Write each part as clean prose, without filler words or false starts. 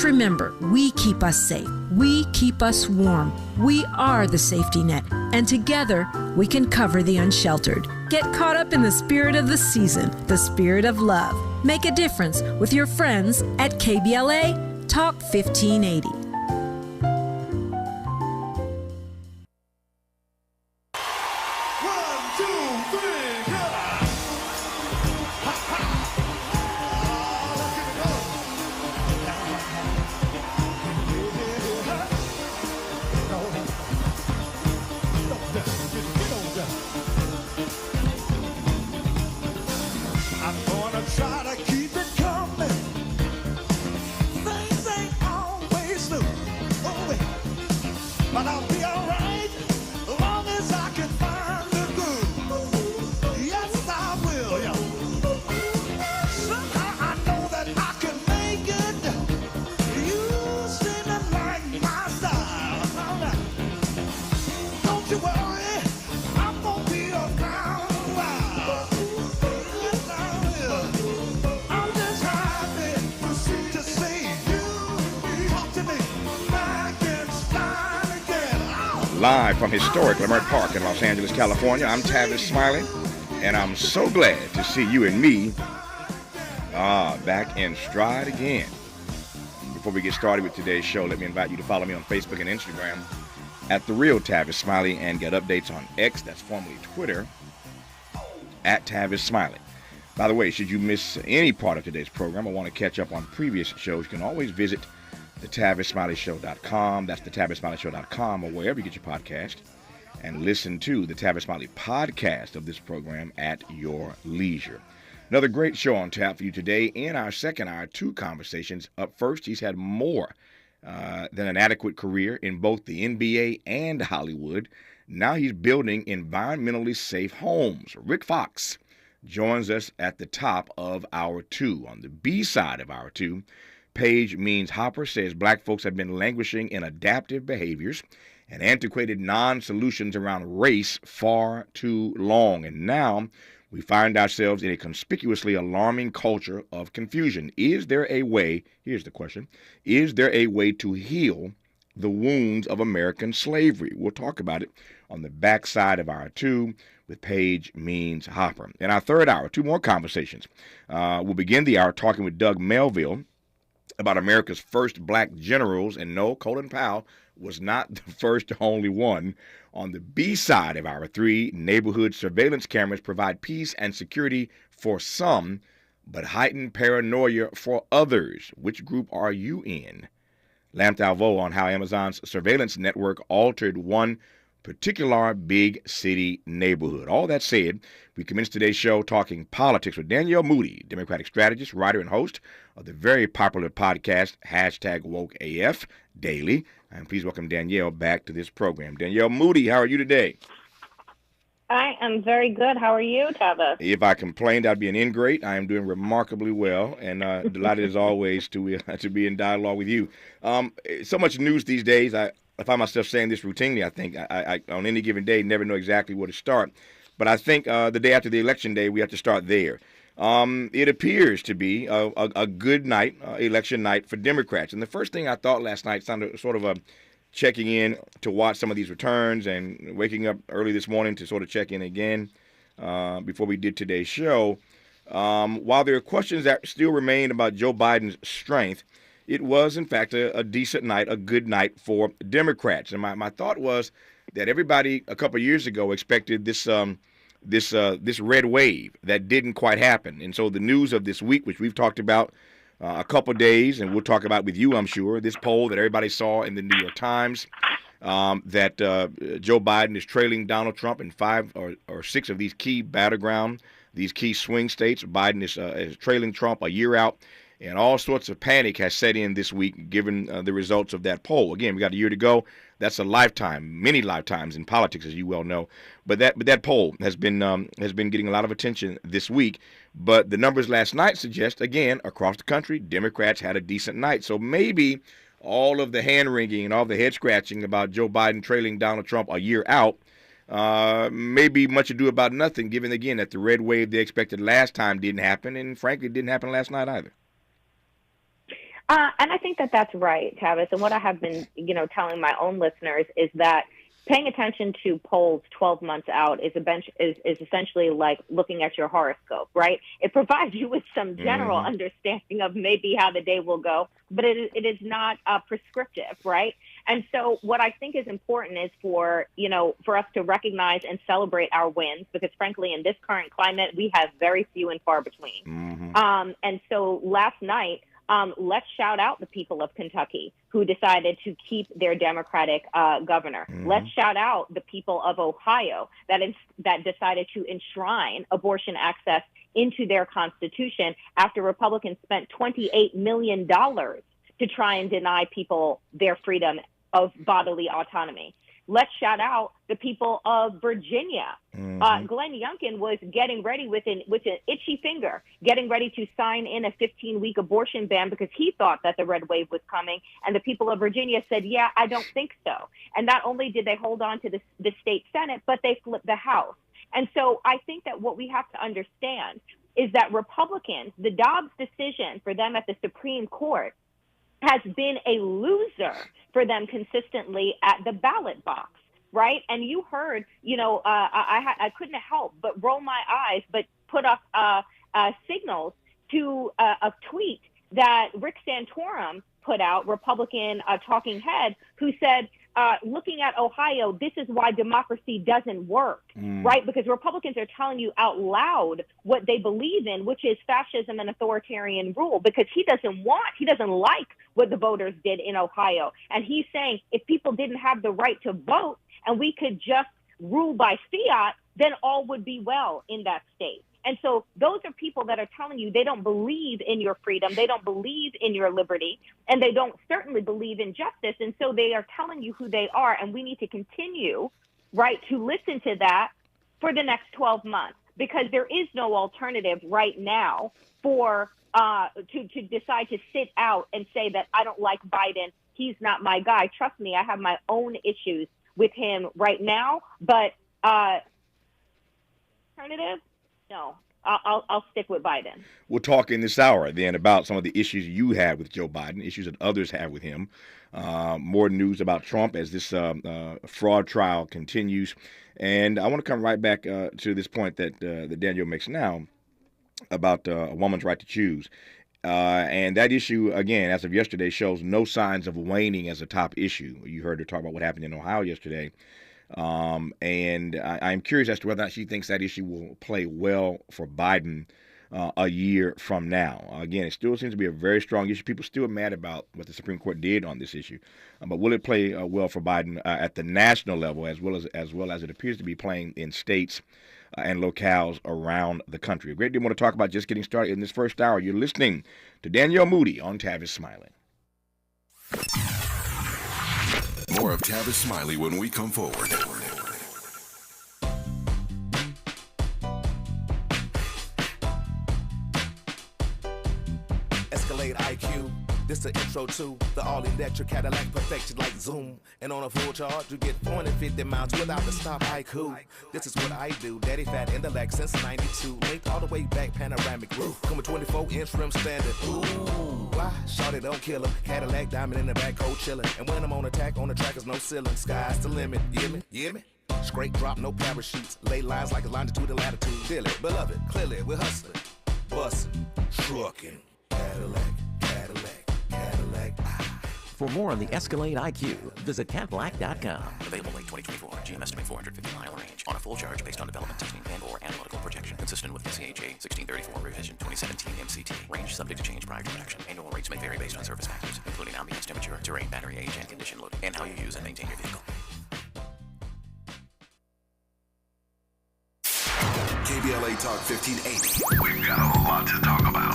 Remember, we keep us safe. We keep us warm. We are the safety net. And together, we can cover the unsheltered. Get caught up in the spirit of the season, the spirit of love. Make a difference with your friends at KBLA Talk 1580. Live from historic Leimert Park in Los Angeles, California, I'm Tavis Smiley, and I'm so glad to see you and me back in stride again. Before we get started with today's show, let me invite you to follow me on Facebook and Instagram at The Real Tavis Smiley and get updates on X, that's formerly Twitter, at Tavis Smiley. By the way, should you miss any part of today's program or want to catch up on previous shows, you can always visit TheTavisSmileyShow.com. That's TheTavisSmileyShow.com or wherever you get your podcast, and listen to the Tavis Smiley podcast of this program at your leisure. Another great show on tap for you today. In our second hour, two conversations. Up first, he's had more than an adequate career in both the NBA and Hollywood. Now he's building environmentally safe homes. Rick Fox joins us at the top of hour two. On the B side of hour two, Page Means Hopper says black folks have been languishing in adaptive behaviors and antiquated non-solutions around race far too long. And now we find ourselves in a conspicuously alarming culture of confusion. Is there a way, here's the question, is there a way to heal the wounds of American slavery? We'll talk about it on the backside of hour two with Page Means Hopper. In our third hour, two more conversations. We'll begin the hour talking with Doug Melville about America's first black generals, and no, Colin Powell was not the first or only one. On the B side of hour three, neighborhood surveillance cameras provide peace and security for some, but heightened paranoia for others. Which group are you in? Lam Thalvo on how Amazon's surveillance network altered one particular big city neighborhood. All that said, we commence today's show talking politics with Danielle Moody, Democratic strategist, writer, and host of the very popular podcast, #WokeAF Daily. And please welcome Danielle back to this program. Danielle Moody, how are you today? I am very good. How are you, Tavis? If I complained, I'd be an ingrate. I am doing remarkably well, and delighted as always to be in dialogue with you. So much news these days. I find myself saying this routinely. I think I on any given day never know exactly where to start. But I think the day after the election day, we have to start there. It appears to be a good night, election night for Democrats. And the first thing I thought last night sounded sort of a checking in to watch some of these returns and waking up early this morning to sort of check in again before we did today's show. While there are questions that still remain about Joe Biden's strength, it was, in fact, a decent night, a good night for Democrats. And my thought was that everybody a couple of years ago expected this red wave that didn't quite happen. And so the news of this week, which we've talked about a couple of days, and we'll talk about with you, I'm sure, this poll that everybody saw in the New York Times, that Joe Biden is trailing Donald Trump in 5 or 6 of these key battleground, these key swing states. Biden is trailing Trump a year out. And all sorts of panic has set in this week, given the results of that poll. Again, we got a year to go. That's a lifetime, many lifetimes in politics, as you well know. But that poll has been getting a lot of attention this week. But the numbers last night suggest, again, across the country, Democrats had a decent night. So maybe all of the hand wringing and all the head scratching about Joe Biden trailing Donald Trump a year out may be much ado about nothing, given again that the red wave they expected last time didn't happen, and frankly, it didn't happen last night either. And I think that that's right, Tavis. And what I have been, telling my own listeners is that paying attention to polls 12 months out is essentially like looking at your horoscope, right? It provides you with some general understanding of maybe how the day will go, but it is not prescriptive, right? And so what I think is important is for us to recognize and celebrate our wins, because frankly, in this current climate, we have very few and far between. And so last night, let's shout out the people of Kentucky who decided to keep their Democratic governor. Let's shout out the people of Ohio that decided to enshrine abortion access into their constitution after Republicans spent $28 million to try and deny people their freedom of bodily autonomy. Let's shout out the people of Virginia. Glenn Youngkin was getting ready with an itchy finger, getting ready to sign in a 15-week abortion ban because he thought that the red wave was coming. And the people of Virginia said, yeah, I don't think so. And not only did they hold on to the state Senate, but they flipped the House. And so I think that what we have to understand is that Republicans, the Dobbs decision for them at the Supreme Court has been a loser for them consistently at the ballot box, right? And you heard, I couldn't help but roll my eyes, but put up signals to a tweet that Rick Santorum put out, Republican talking head, who said, looking at Ohio, this is why democracy doesn't work, right? Because Republicans are telling you out loud what they believe in, which is fascism and authoritarian rule, because he doesn't like what the voters did in Ohio. And he's saying if people didn't have the right to vote and we could just rule by fiat, then all would be well in that state. And so those are people that are telling you they don't believe in your freedom, they don't believe in your liberty, and they don't certainly believe in justice. And so they are telling you who they are, and we need to continue, right, to listen to that for the next 12 months, because there is no alternative right now for to decide to sit out and say that I don't like Biden, he's not my guy. Trust me, I have my own issues with him right now, but alternative, no, I'll stick with Biden. We'll talk in this hour then about some of the issues you have with Joe Biden, issues that others have with him. More news about Trump as this fraud trial continues. And I want to come right back to this point that Daniel makes now about a woman's right to choose. And that issue, again, as of yesterday, shows no signs of waning as a top issue. You heard her talk about what happened in Ohio yesterday. And I'm curious as to whether or not she thinks that issue will play well for Biden a year from now. Again, it still seems to be a very strong issue. People still are mad about what the Supreme Court did on this issue. But will it play well for Biden at the national level as well as it appears to be playing in states and locales around the country? A great deal more to talk about just getting started in this first hour. You're listening to Danielle Moody on Tavis Smiley. More of Tavis Smiley when we come forward. Escalade IQ. This the intro to the all-electric Cadillac perfected like Zoom. And on a full charge, you get 450 miles without the stop. Haiku. This is what I do. Daddy fat intellect since 92. Linked all the way back, panoramic roof. Come with 24-inch rim standard. Ooh, why? Shawty don't kill him. Cadillac diamond in the back, cold chillin'. And when I'm on attack, on the track is no ceiling. Sky's the limit. You hear me? You hear me? Straight drop, no parachutes. Lay lines like a longitude and latitude. Feel it, beloved, clearly we're hustling. Bussin', truckin'. Cadillac. For more on the Escalade IQ, visit Cadillac.com. Available late 2024. GM estimate 450-mile range on a full charge based on development testing and/or analytical projection. Consistent with NCHA 1634 revision 2017 MCT. Range subject to change prior to production. Annual rates may vary based on service factors, including ambience temperature, terrain, battery age, and condition loading, and how you use and maintain your vehicle. KBLA Talk 1580. We've got a lot to talk about.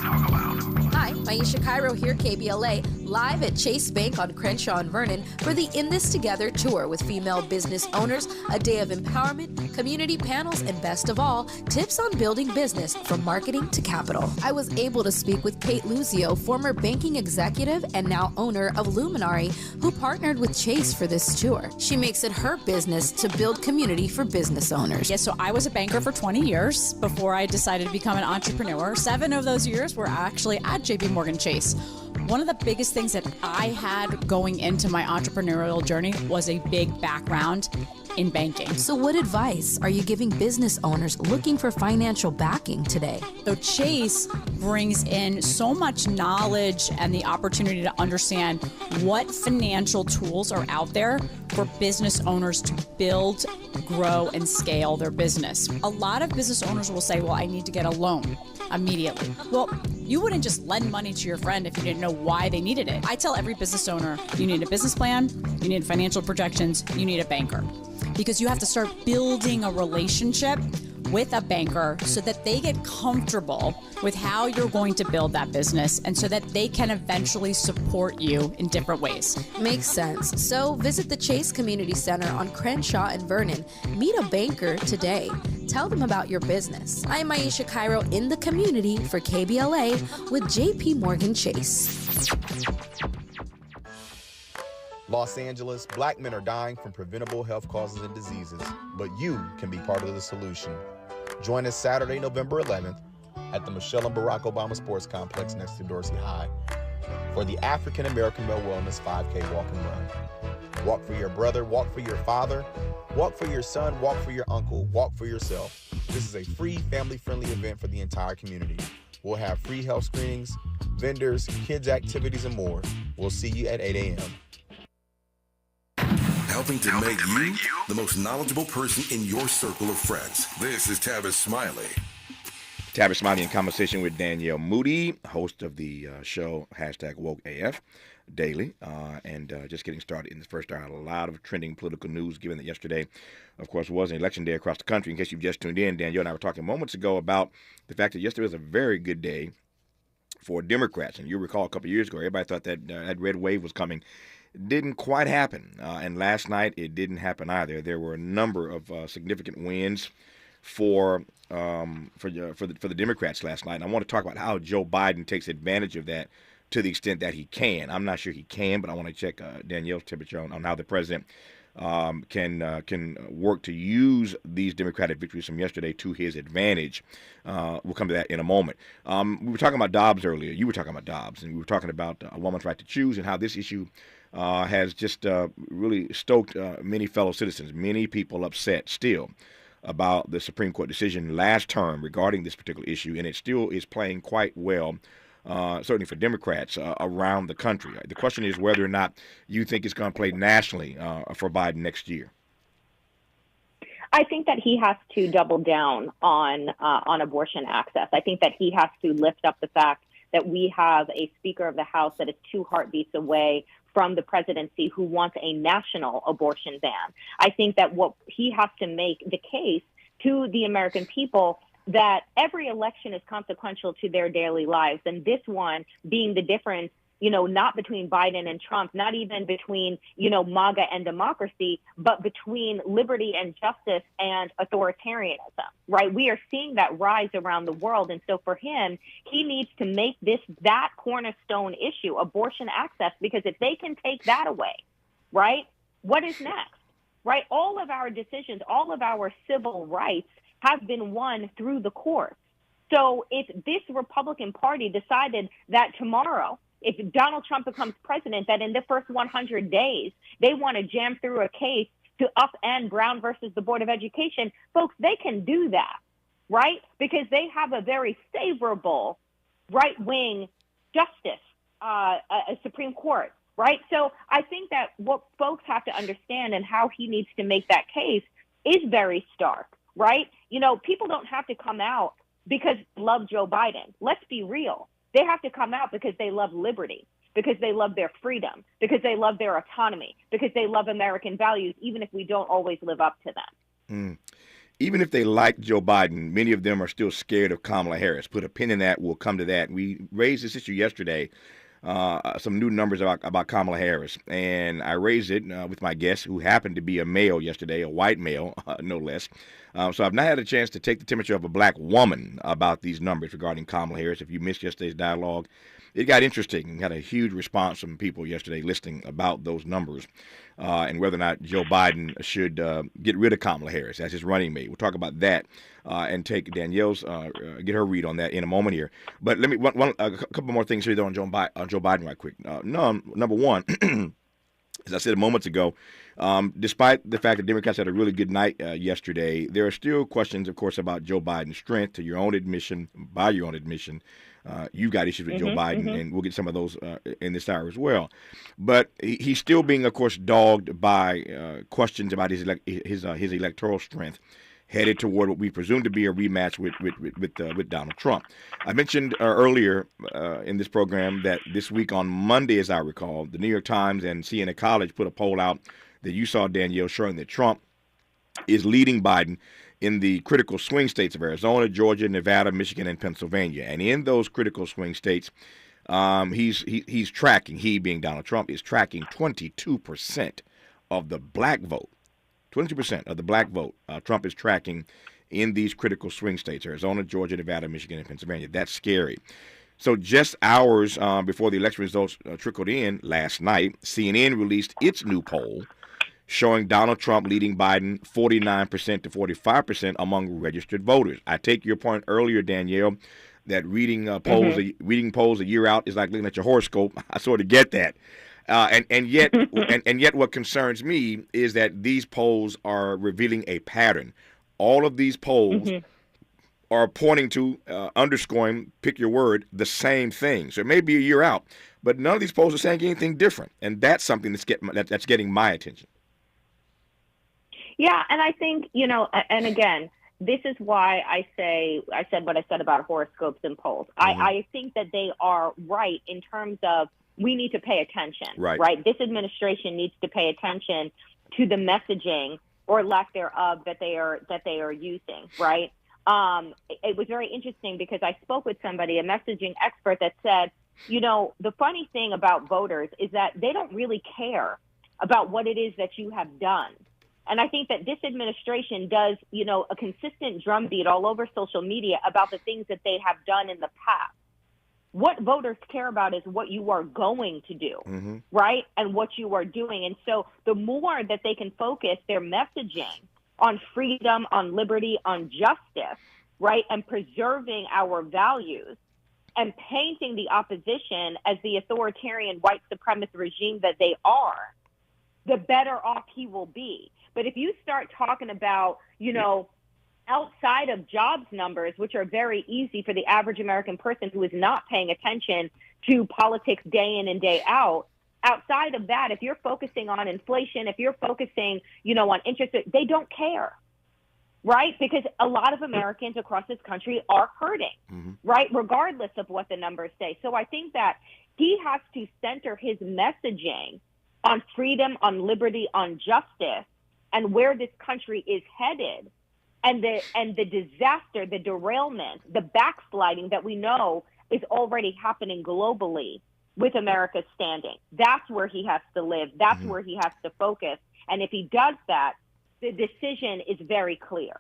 Hi, Maisha Cairo here, KBLA, live at Chase Bank on Crenshaw and Vernon for the In This Together tour with female business owners, a day of empowerment, community panels, and best of all, tips on building business from marketing to capital. I was able to speak with Kate Luzio, former banking executive and now owner of Luminary, who partnered with Chase for this tour. She makes it her business to build community for business owners. Yes, so I was a banker for 20 years before I decided to become an entrepreneur. 7 of those years were actually at JP Morgan Chase. One of the biggest things that I had going into my entrepreneurial journey was a big background in banking. So what advice are you giving business owners looking for financial backing today? So Chase brings in so much knowledge and the opportunity to understand what financial tools are out there for business owners to build, grow, and scale their business. A lot of business owners will say, well, I need to get a loan immediately. Well, you wouldn't just lend money to your friend if you didn't know why they needed it. I tell every business owner, you need a business plan, you need financial projections, you need a banker. Because you have to start building a relationship with a banker so that they get comfortable with how you're going to build that business and so that they can eventually support you in different ways. Makes sense. So visit the Chase Community Center on Crenshaw and Vernon. Meet a banker today. Tell them about your business. I'm Aisha Cairo in the community for KBLA with JP Morgan Chase. Los Angeles, black men are dying from preventable health causes and diseases, but you can be part of the solution. Join us Saturday, November 11th at the Michelle and Barack Obama Sports Complex next to Dorsey High for the African American Male Wellness 5K Walk and Run. Walk for your brother, walk for your father, walk for your son, walk for your uncle, walk for yourself. This is a free, family-friendly event for the entire community. We'll have free health screenings, vendors, kids' activities, and more. We'll see you at 8 a.m. Helping to make you the most knowledgeable person in your circle of friends. This is Tavis Smiley. Tavis Smiley in conversation with Danielle Moody, host of the show #WokeAF daily, and just getting started in the first hour. A lot of trending political news, given that yesterday, of course, was an election day across the country. In case you've just tuned in, Danielle and I were talking moments ago about the fact that yesterday was a very good day for Democrats. And you recall a couple of years ago, everybody thought that that red wave was coming. Didn't quite happen, and last night it didn't happen either. There were a number of significant wins for the Democrats last night, and I want to talk about how Joe Biden takes advantage of that to the extent that he can. I'm not sure he can, but I want to check Danielle's temperature on how the president can work to use these Democratic victories from yesterday to his advantage. We'll come to that in a moment. We were talking about Dobbs earlier. You were talking about Dobbs, and we were talking about a woman's right to choose and how this issue has just really stoked many fellow citizens, many people upset still about the Supreme Court decision last term regarding this particular issue, and it still is playing quite well, certainly for Democrats around the country. The question is whether or not you think it's going to play nationally for Biden next year. I think that he has to double down on abortion access. I think that he has to lift up the fact that we have a Speaker of the House that is 2 heartbeats away from the presidency who wants a national abortion ban. I think that what he has to make the case to the American people that every election is consequential to their daily lives. And this one being the difference, not between Biden and Trump, not even between, MAGA and democracy, but between liberty and justice and authoritarianism, right? We are seeing that rise around the world. And so for him, he needs to make that cornerstone issue, abortion access, because if they can take that away, right, what is next, right? All of our decisions, all of our civil rights have been won through the courts. So if this Republican Party decided that tomorrow, if Donald Trump becomes president, that in the first 100 days, they want to jam through a case to upend Brown versus the Board of Education, folks, they can do that, right? Because they have a very favorable right-wing justice, a Supreme Court, right? So I think that what folks have to understand and how he needs to make that case is very stark, right? People don't have to come out because they love Joe Biden. Let's be real. They have to come out because they love liberty, because they love their freedom, because they love their autonomy, because they love American values, even if we don't always live up to them. Even if they like Joe Biden, many of them are still scared of Kamala Harris. Put a pin in that. We'll come to that. We raised this issue yesterday, some new numbers about Kamala Harris, and I raised it with my guest, who happened to be a male yesterday, a white male, no less. So I've not had a chance to take the temperature of a black woman about these numbers regarding Kamala Harris. If you missed yesterday's dialogue, it got interesting. Got a huge response from people yesterday listening about those numbers and whether or not Joe Biden should get rid of Kamala Harris as his running mate. We'll talk about that and take Danielle's get her read on that in a moment here. But let me a couple more things here though on Joe Biden right quick. Number one. As I said moments ago, despite the fact that Democrats had a really good night yesterday, there are still questions, of course, about Joe Biden's strength. To your own admission, by your own admission, you've got issues with Joe Biden, and we'll get some of those in this hour as well. But he's still being, of course, dogged by questions about his electoral strength, headed toward what we presume to be a rematch with Donald Trump. I mentioned earlier in this program that this week on Monday, as I recall, the New York Times and CNN College put a poll out that you saw, Danielle, showing that Trump is leading Biden in the critical swing states of Arizona, Georgia, Nevada, Michigan, and Pennsylvania. And in those critical swing states, he's tracking, he being Donald Trump, is tracking 22% of the black vote. 22% of the black vote Trump is tracking in these critical swing states, Arizona, Georgia, Nevada, Michigan, and Pennsylvania. That's scary. So just hours before the election results trickled in last night, CNN released its new poll showing Donald Trump leading Biden 49% to 45% among registered voters. I take your point earlier, Danielle, that reading polls a year out is like looking at your horoscope. I sort of get that. And yet what concerns me is that these polls are revealing a pattern. All of these polls are pointing to, underscoring, pick your word, the same thing. So it may be a year out, but none of these polls are saying anything different. And that's something that's getting my attention. Yeah, and I think, and again, this is why I said what I said about horoscopes and polls. I think that they are right in terms of we need to pay attention, right? This administration needs to pay attention to the messaging or lack thereof that they are using, right? It was very interesting because I spoke with somebody, a messaging expert, that said, the funny thing about voters is that they don't really care about what it is that you have done. And I think that this administration does, a consistent drumbeat all over social media about the things that they have done in the past. What voters care about is what you are going to do, right? And what you are doing. And so the more that they can focus their messaging on freedom, on liberty, on justice, right, and preserving our values and painting the opposition as the authoritarian white supremacist regime that they are, the better off he will be. But if you start talking about, outside of jobs numbers, which are very easy for the average American person who is not paying attention to politics day in and day out, outside of that, if you're focusing on inflation, if you're focusing, on interest, they don't care, right? Because a lot of Americans across this country are hurting, right, regardless of what the numbers say. So I think that he has to center his messaging on freedom, on liberty, on justice, and where this country is headed, and the disaster, the derailment, the backsliding that we know is already happening globally with America's standing. That's where he has to live. That's where he has to focus. And if he does that, the decision is very clear.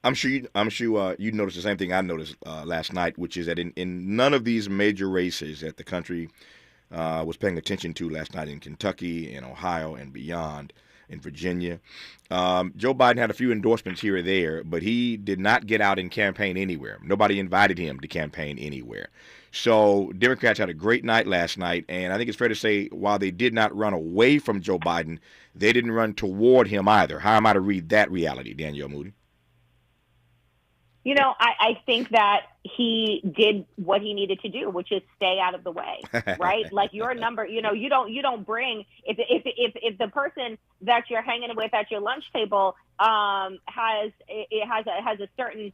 I'm sure you noticed the same thing I noticed last night, which is that in none of these major races that the country was paying attention to last night in Kentucky, in Ohio, and beyond, in Virginia, Joe Biden had a few endorsements here or there, but he did not get out and campaign anywhere. Nobody invited him to campaign anywhere. So Democrats had a great night last night, and I think it's fair to say while they did not run away from Joe Biden, they didn't run toward him either. How am I to read that reality, Danielle Moody? I think that he did what he needed to do, which is stay out of the way, right? Like your number, you don't bring, if the person that you're hanging with at your lunch table has a certain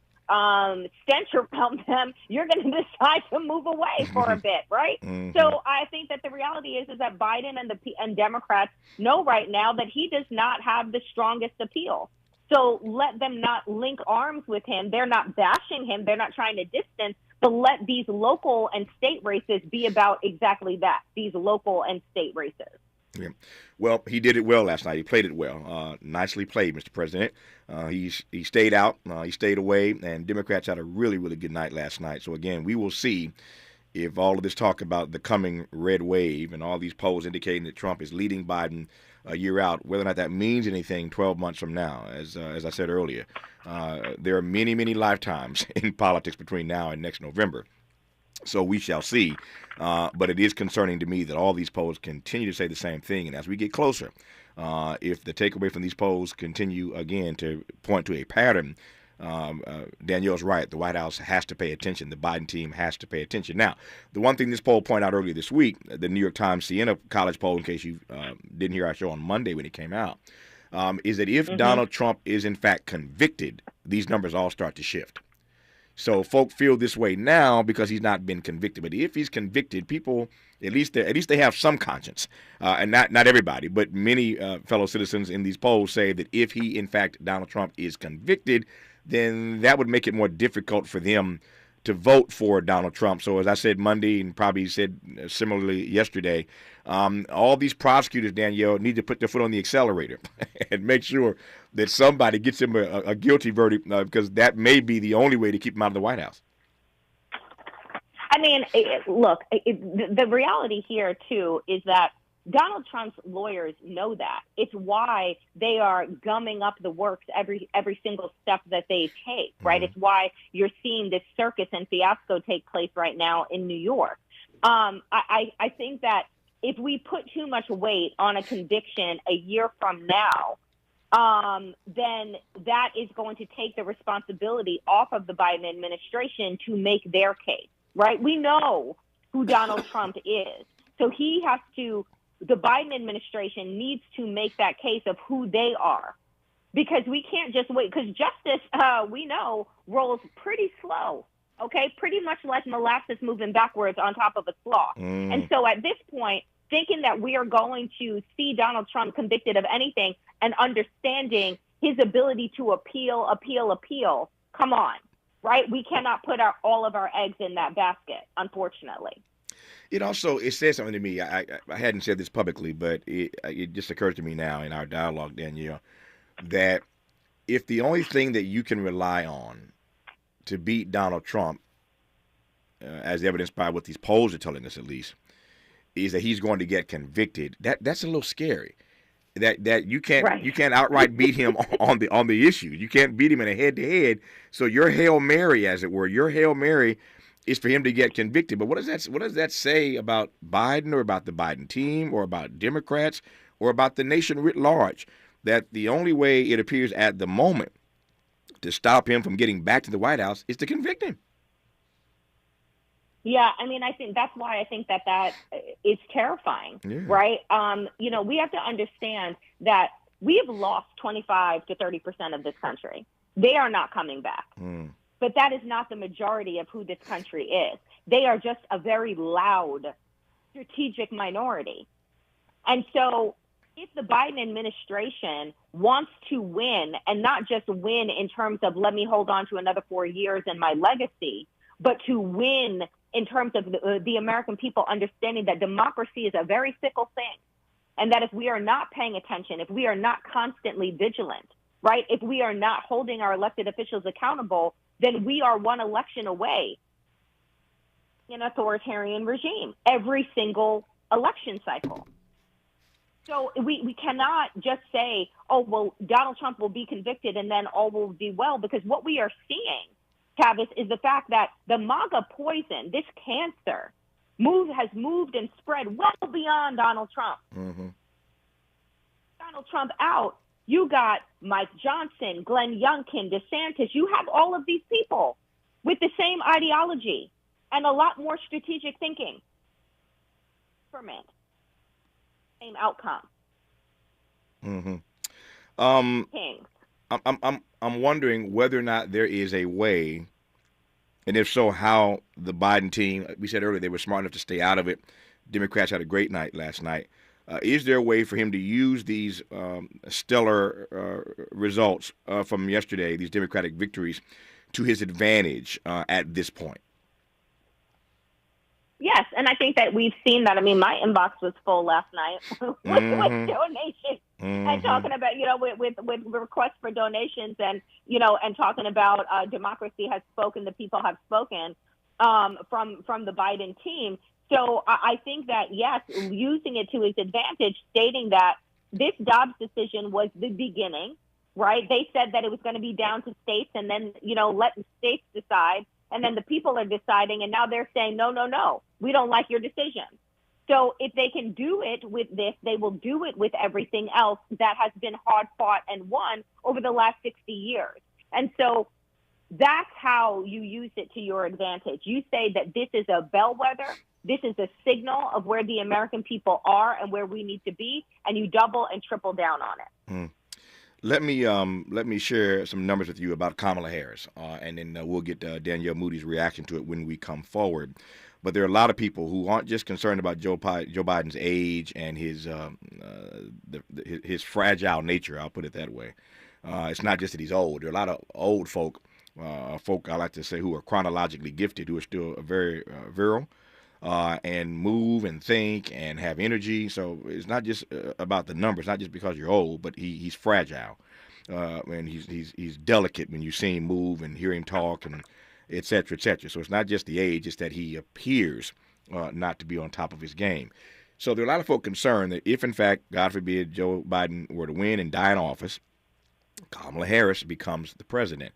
stench around them, you're going to decide to move away for a bit, right? So I think that the reality is that Biden and Democrats know right now that he does not have the strongest appeal. So let them not link arms with him. They're not bashing him. They're not trying to distance, but let these local and state races be about exactly that, these local and state races. Yeah. Well, he did it well last night. He played it well. Nicely played, Mr. President. He stayed out. He stayed away, and Democrats had a really, really good night last night. So, again, we will see if all of this talk about the coming red wave and all these polls indicating that Trump is leading Biden a year out, whether or not that means anything 12 months from now, as I said earlier, there are many, many lifetimes in politics between now and next November. So we shall see. But it is concerning to me that all these polls continue to say the same thing. And as we get closer, if the takeaway from these polls continue again to point to a pattern, Danielle's right. The White House has to pay attention. The Biden team has to pay attention. Now, the one thing this poll pointed out earlier this week, the New York Times Siena College poll, in case you didn't hear our show on Monday when it came out, is that if Donald Trump is in fact convicted, these numbers all start to shift. So folk feel this way now because he's not been convicted. But if he's convicted, people at least they have some conscience, and not everybody, but many fellow citizens in these polls say that if he, in fact, Donald Trump is convicted, then that would make it more difficult for them to vote for Donald Trump. So as I said Monday and probably said similarly yesterday, all these prosecutors, Danielle, need to put their foot on the accelerator and make sure that somebody gets him a guilty verdict, because that may be the only way to keep him out of the White House. I mean, look, the reality here, too, is that Donald Trump's lawyers know that. It's why they are gumming up the works every single step that they take, right? It's why you're seeing this circus and fiasco take place right now in New York. I think that if we put too much weight on a conviction a year from now, then that is going to take the responsibility off of the Biden administration to make their case, right? We know who Donald Trump is. So the Biden administration needs to make that case of who they are, because we can't just wait, because justice, we know, rolls pretty slow, okay? Pretty much like molasses moving backwards on top of a slaw. And so at this point, thinking that we are going to see Donald Trump convicted of anything and understanding his ability to appeal, come on, right? We cannot put all of our eggs in that basket, unfortunately. It says something to me. I hadn't said this publicly, but it just occurs to me now in our dialogue, Danielle, that if the only thing that you can rely on to beat Donald Trump, as evidenced by what these polls are telling us at least, is that he's going to get convicted, that's a little scary. That you can't outright beat him on the issue. You can't beat him in a head-to-head. So your Hail Mary, as it were, is for him to get convicted. But what does that say about Biden, or about the Biden team, or about Democrats, or about the nation writ large? That the only way it appears at the moment to stop him from getting back to the White House is to convict him. Yeah, I mean, I think that's why I think that is terrifying, right? We have to understand that we have lost 25 to 30% of this country. They are not coming back. But that is not the majority of who this country is. They are just a very loud, strategic minority. And so if the Biden administration wants to win, and not just win in terms of let me hold on to another 4 years and my legacy, but to win in terms of the American people understanding that democracy is a very fickle thing, and that if we are not paying attention, if we are not constantly vigilant, right, if we are not holding our elected officials accountable, then we are one election away in an authoritarian regime every single election cycle. So we cannot just say, oh, well, Donald Trump will be convicted and then all will be well, because what we are seeing, Tavis, is the fact that the MAGA poison, this cancer, has moved and spread well beyond Donald Trump. Donald Trump out. You got Mike Johnson, Glenn Youngkin, DeSantis. You have all of these people with the same ideology and a lot more strategic thinking. Same outcome. I'm wondering whether or not there is a way, and if so, how the Biden team, we said earlier they were smart enough to stay out of it. Democrats had a great night last night. Is there a way for him to use these stellar results from yesterday, these Democratic victories, to his advantage at this point? Yes, and I think that we've seen that. I mean, my inbox was full last night with donations and talking about, with requests for donations and, and talking about democracy has spoken, the people have spoken. from the Biden team. So I think that, yes, using it to his advantage, stating that this Dobbs decision was the beginning, right? They said that it was going to be down to states and then, let the states decide. And then the people are deciding. And now they're saying, no, we don't like your decision. So if they can do it with this, they will do it with everything else that has been hard fought and won over the last 60 years. And so that's how you use it to your advantage. You say that this is a bellwether. This is a signal of where the American people are and where we need to be, and you double and triple down on it. Let me share some numbers with you about Kamala Harris, and then we'll get Danielle Moody's reaction to it when we come forward. But there are a lot of people who aren't just concerned about Joe Biden's age and his fragile nature. I'll put it that way. It's not just that he's old. There are a lot of old folk I like to say who are chronologically gifted, who are still very virile and move and think and have energy. So it's not just about the numbers, not just because you're old, but he's fragile and he's delicate when you see him move and hear him talk and et cetera, et cetera. So it's not just the age, it's that he appears not to be on top of his game. So there are a lot of folk concerned that if, in fact, God forbid, Joe Biden were to win and die in office, Kamala Harris becomes the president.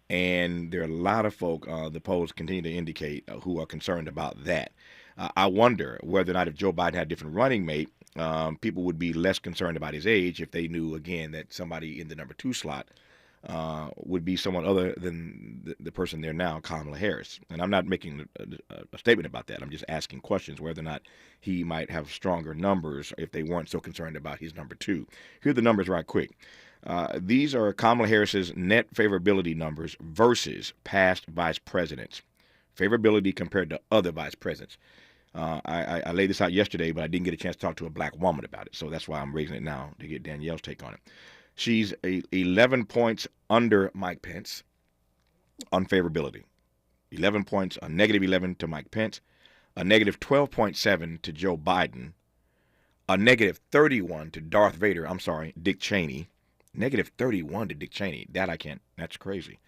And there are a lot of folk, the polls continue to indicate, who are concerned about that. I wonder whether or not if Joe Biden had a different running mate, people would be less concerned about his age if they knew, again, that somebody in the number 2 slot would be someone other than the person there now, Kamala Harris. And I'm not making a statement about that. I'm just asking questions whether or not he might have stronger numbers if they weren't so concerned about his number 2. Here are the numbers right quick. These are Kamala Harris's net favorability numbers versus past vice presidents. Favorability compared to other vice presidents. I laid this out yesterday, but I didn't get a chance to talk to a black woman about it. So that's why I'm raising it now to get Danielle's take on it. She's 11 points under Mike Pence on favorability. 11 points, a negative 11 to Mike Pence, a negative 12.7 to Joe Biden, a negative 31 to Dick Cheney. Negative 31 to Dick Cheney. That's crazy.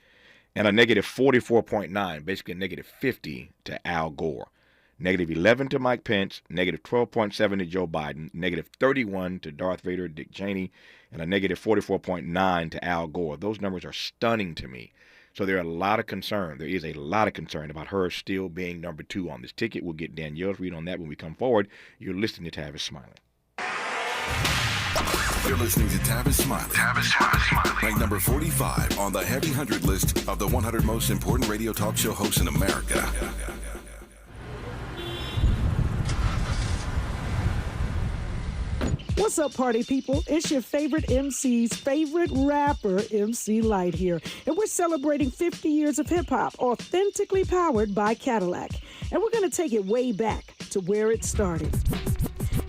And a negative 44.9, basically a negative 50 to Al Gore. Negative 11 to Mike Pence, negative 12.7 to Joe Biden, negative 31 to Darth Vader, Dick Cheney, and a negative 44.9 to Al Gore. Those numbers are stunning to me. So there are a lot of concern. There is a lot of concern about her still being number 2 on this ticket. We'll get Danielle's read on that when we come forward. You're listening to Tavis Smiley. You're listening to Tavis Smiley. Ranked number 45 on the Heavy 100 list of the 100 most important radio talk show hosts in America. What's up, party people? It's your favorite MC's favorite rapper, MC Light here. And we're celebrating 50 years of hip-hop, authentically powered by Cadillac. And we're going to take it way back to where it started.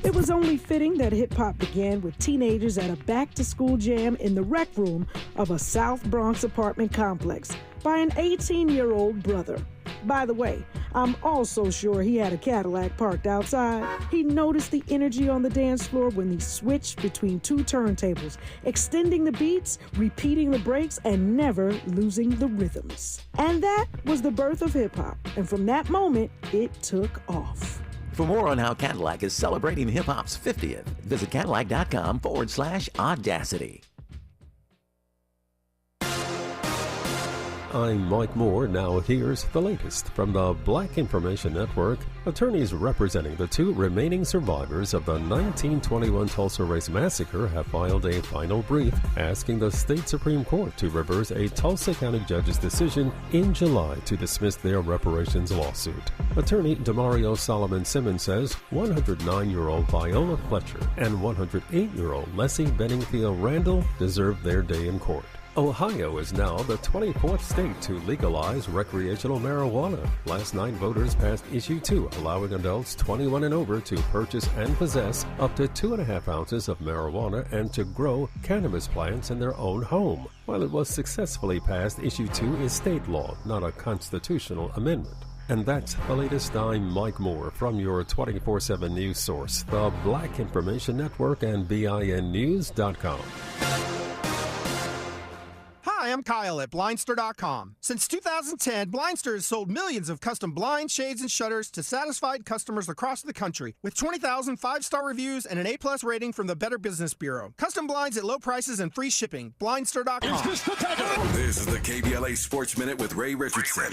It was only fitting that hip-hop began with teenagers at a back-to-school jam in the rec room of a South Bronx apartment complex by an 18-year-old brother. By the way, I'm also sure he had a Cadillac parked outside. He noticed the energy on the dance floor when he switched between 2 turntables, extending the beats, repeating the breaks, and never losing the rhythms. And that was the birth of hip-hop. And from that moment, it took off. For more on how Cadillac is celebrating hip-hop's 50th, visit Cadillac.com/audacity. I'm Mike Moore. Now here's the latest from the Black Information Network. Attorneys representing the 2 remaining survivors of the 1921 Tulsa Race Massacre have filed a final brief asking the state Supreme Court to reverse a Tulsa County judge's decision in July to dismiss their reparations lawsuit. Attorney Demario Solomon Simmons says 109-year-old Viola Fletcher and 108-year-old Leslie Benningfield Randall deserve their day in court. Ohio is now the 24th state to legalize recreational marijuana. Last night, voters passed Issue 2, allowing adults 21 and over to purchase and possess up to 2.5 ounces of marijuana and to grow cannabis plants in their own home. While it was successfully passed, Issue 2 is state law, not a constitutional amendment. And that's the latest. I'm Mike Moore from your 24/7 news source, the Black Information Network and BINnews.com. Hi, I'm Kyle at Blindster.com. Since 2010, Blindster has sold millions of custom blinds, shades, and shutters to satisfied customers across the country with 20,000 5-star reviews and an A-plus rating from the Better Business Bureau. Custom blinds at low prices and free shipping. Blindster.com. This is the KBLA Sports Minute with Ray Richardson.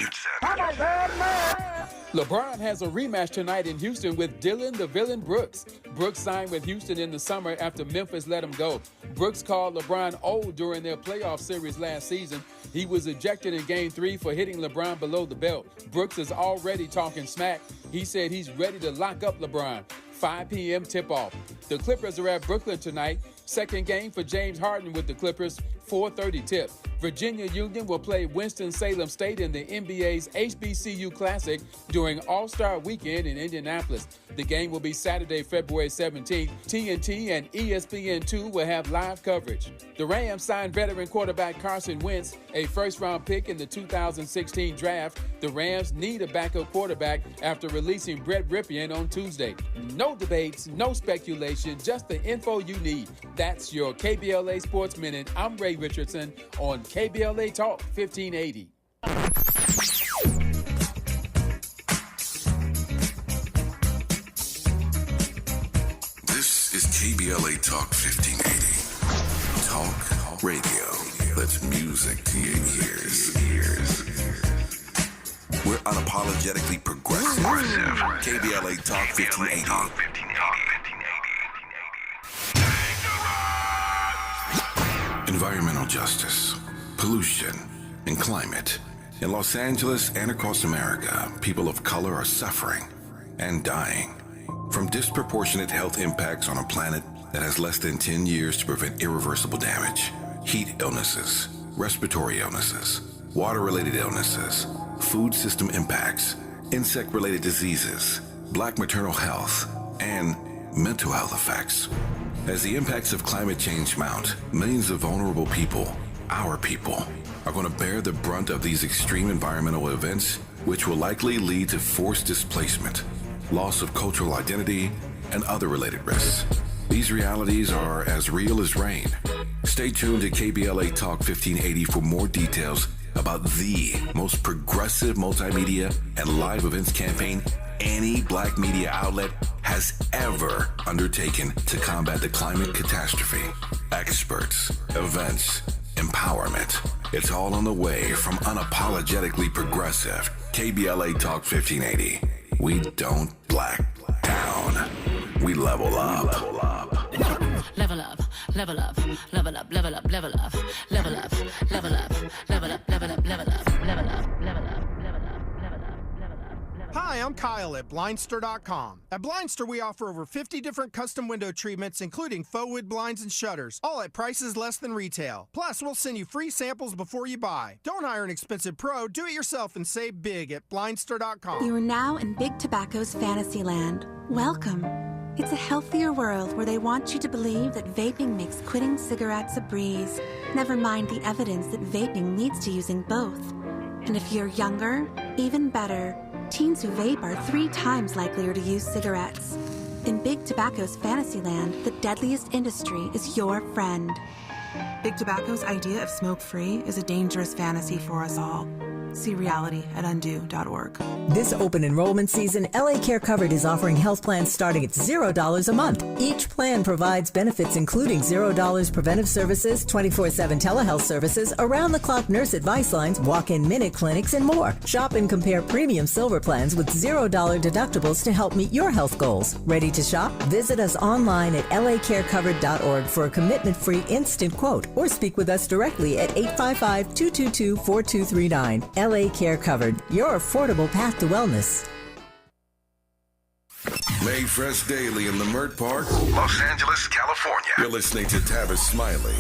LeBron has a rematch tonight in Houston with Dylan the Villain Brooks. Brooks signed with Houston in the summer after Memphis let him go. Brooks called LeBron old during their playoff series last season. He was ejected in Game 3 for hitting LeBron below the belt. Brooks is already talking smack. He said he's ready to lock up LeBron. 5 p.m. tip-off. The Clippers are at Brooklyn tonight. Second game for James Harden with the Clippers, 4:30 tip. Virginia Union will play Winston-Salem State in the NBA's HBCU Classic during All-Star Weekend in Indianapolis. The game will be Saturday, February 17th. TNT and ESPN2 will have live coverage. The Rams signed veteran quarterback Carson Wentz, a first-round pick in the 2016 draft. The Rams need a backup quarterback after releasing Brett Ripien on Tuesday. No debates, no speculation, just the info you need. That's your KBLA Sports Minute. I'm Ray Richardson on KBLA Talk 1580. This is KBLA Talk 1580. Talk radio. That's music to your ears. We're unapologetically progressive. KBLA Talk 1580. Environmental justice, pollution, and climate. In Los Angeles and across America, people of color are suffering and dying from disproportionate health impacts on a planet that has less than 10 years to prevent irreversible damage. Heat illnesses, respiratory illnesses, water-related illnesses, food system impacts, insect-related diseases, black maternal health, and mental health effects. As the impacts of climate change mount, millions of vulnerable people, our people, are going to bear the brunt of these extreme environmental events, which will likely lead to forced displacement, loss of cultural identity, and other related risks. These realities are as real as rain. Stay tuned to KBLA Talk 1580 for more details about the most progressive multimedia and live events campaign any black media outlet has ever undertaken to combat the climate catastrophe. Experts, events, empowerment. It's all on the way from unapologetically progressive. KBLA Talk 1580. We don't black down. We level up. Level up, level up, level up, level up, level up, level up, level up, level up, level up, level up, level up, level up. Hi, I'm Kyle at Blindster.com. At Blindster, we offer over 50 different custom window treatments, including faux wood blinds and shutters, all at prices less than retail. Plus, we'll send you free samples before you buy. Don't hire an expensive pro. Do it yourself and save big at Blindster.com. You are now in Big Tobacco's fantasy land. Welcome. It's a healthier world where they want you to believe that vaping makes quitting cigarettes a breeze. Never mind the evidence that vaping leads to using both. And if you're younger, even better. Teens who vape are 3 times likelier to use cigarettes. In Big Tobacco's Fantasyland, the deadliest industry is your friend. Big Tobacco's idea of smoke-free is a dangerous fantasy for us all. See reality at undo.org. This open enrollment season, LA Care Covered is offering health plans starting at $0 a month. Each plan provides benefits including $0 preventive services, 24/7 telehealth services, around-the-clock nurse advice lines, walk-in minute clinics, and more. Shop and compare premium silver plans with $0 deductibles to help meet your health goals. Ready to shop? Visit us online at lacarecovered.org for a commitment-free instant quote or speak with us directly at 855-222-4239. LA Care Covered, your affordable path to wellness. Made fresh daily in Leimert Park, Los Angeles, California. You're listening to Tavis Smiley.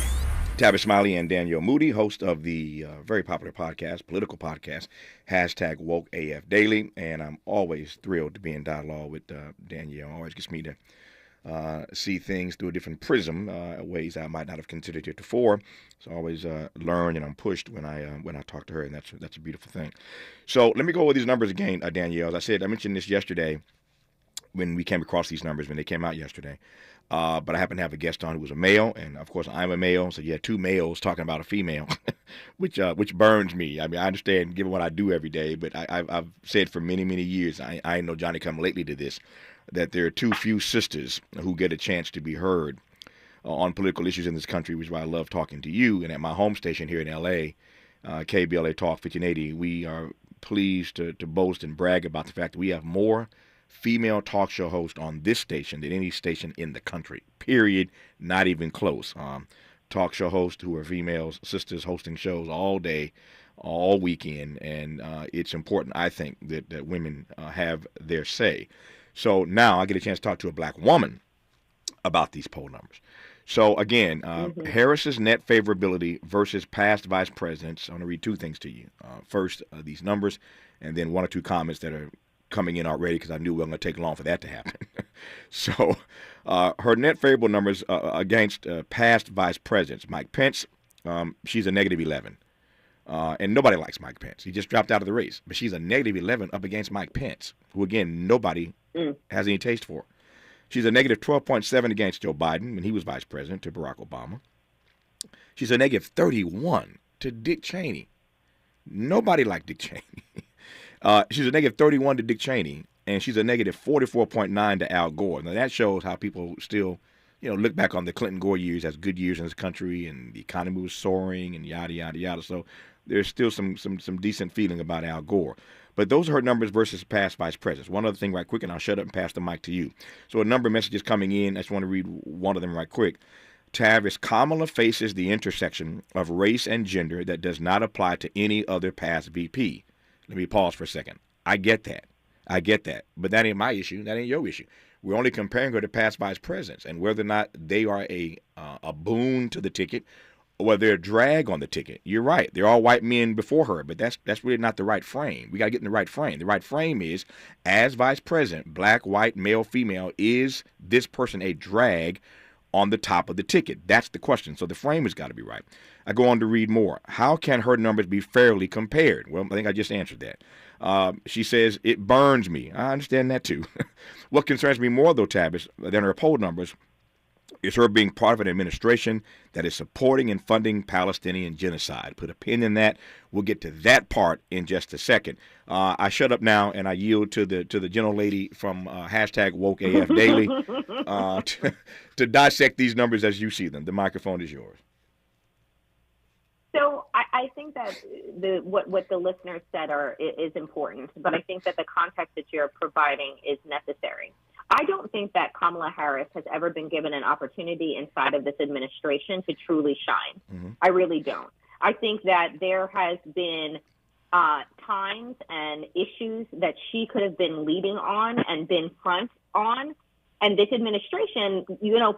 Tavis Smiley and Danielle Moody, host of the very popular podcast, political podcast, #WokeAF Daily. And I'm always thrilled to be in dialogue with Danielle. Always gets me to see things through a different prism, ways I might not have considered it before. So I always learn, and I'm pushed when I talk to her, and that's a beautiful thing. So let me go over these numbers again, Danielle. As I mentioned this yesterday when we came across these numbers when they came out yesterday. But I happen to have a guest on who was a male, and of course I'm a male, so you had two males talking about a female, which burns me. I mean, I understand given what I do every day, but I've said for many, many years, I know Johnny come lately to this, that there are too few sisters who get a chance to be heard on political issues in this country, which is why I love talking to you. And at my home station here in L.A., KBLA Talk 1580, we are pleased to boast and brag about the fact that we have more female talk show host on this station than any station in the country, period, not even close. Talk show hosts who are females, sisters hosting shows all day, all weekend, and it's important, I think, that women have their say. So now I get a chance to talk to a black woman about these poll numbers. So again, Harris's net favorability versus past vice presidents. I'm going to read two things to you. First, these numbers, and then one or two comments that are coming in already because I knew we were going to take long for that to happen. So her net favorable numbers against past vice presidents. Mike Pence, she's a negative 11. And nobody likes Mike Pence. He just dropped out of the race. But she's a negative 11 up against Mike Pence, who, again, nobody has any taste for. She's a negative 12.7 against Joe Biden when he was vice president to Barack Obama. She's a negative 31 to Dick Cheney. Nobody liked Dick Cheney. She's a negative 31 to Dick Cheney, and she's a negative 44.9 to Al Gore. Now, that shows how people still, look back on the Clinton-Gore years as good years in this country, and the economy was soaring and yada, yada, yada. So there's still some decent feeling about Al Gore. But those are her numbers versus past vice presidents. One other thing right quick, and I'll shut up and pass the mic to you. So a number of messages coming in. I just want to read one of them right quick. Tavis, Kamala faces the intersection of race and gender that does not apply to any other past VP. Let me pause for a second. I get that. But that ain't my issue. That ain't your issue. We're only comparing her to past vice presidents and whether or not they are a boon to the ticket or whether they're a drag on the ticket. You're right. They're all white men before her, but that's really not the right frame. We got to get in the right frame. The right frame is, as vice president, black, white, male, female, is this person a drag on the top of the ticket? That's the question. So the frame has got to be right. I go on to read more. How can her numbers be fairly compared? Well, I think I just answered that. She says, it burns me. I understand that too. What concerns me more, though, Tavis, than her poll numbers is her being part of an administration that is supporting and funding Palestinian genocide. Put a pin in that. We'll get to that part in just a second. I shut up now and I yield to the gentle lady from #WokeAF Daily to dissect these numbers as you see them. The microphone is yours. So I think that what the listeners said is important, but I think that the context that you're providing is necessary. I don't think that Kamala Harris has ever been given an opportunity inside of this administration to truly shine. Mm-hmm. I really don't. I think that there has been times and issues that she could have been leading on and been front on. And this administration,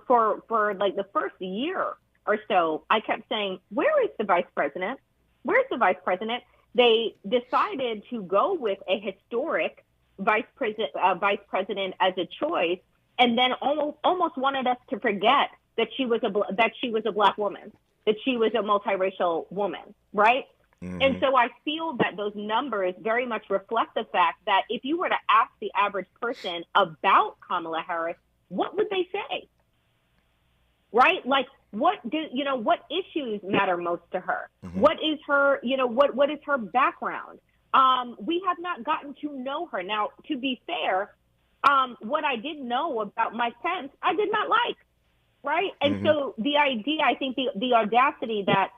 for like the first year or so, I kept saying, where is the vice president? Where's the vice president? They decided to go with a historic vice president as a choice, and then almost wanted us to forget that she was a black woman, that she was a multiracial woman, right? Mm-hmm. And so I feel that those numbers very much reflect the fact that if you were to ask the average person about Kamala Harris, what would they say? Right? Like, what issues matter most to her? Mm-hmm. What is her, what is her background? We have not gotten to know her. Now, to be fair, what I did know about Mike Pence, I did not like, right? And mm-hmm. so the idea, I think the audacity that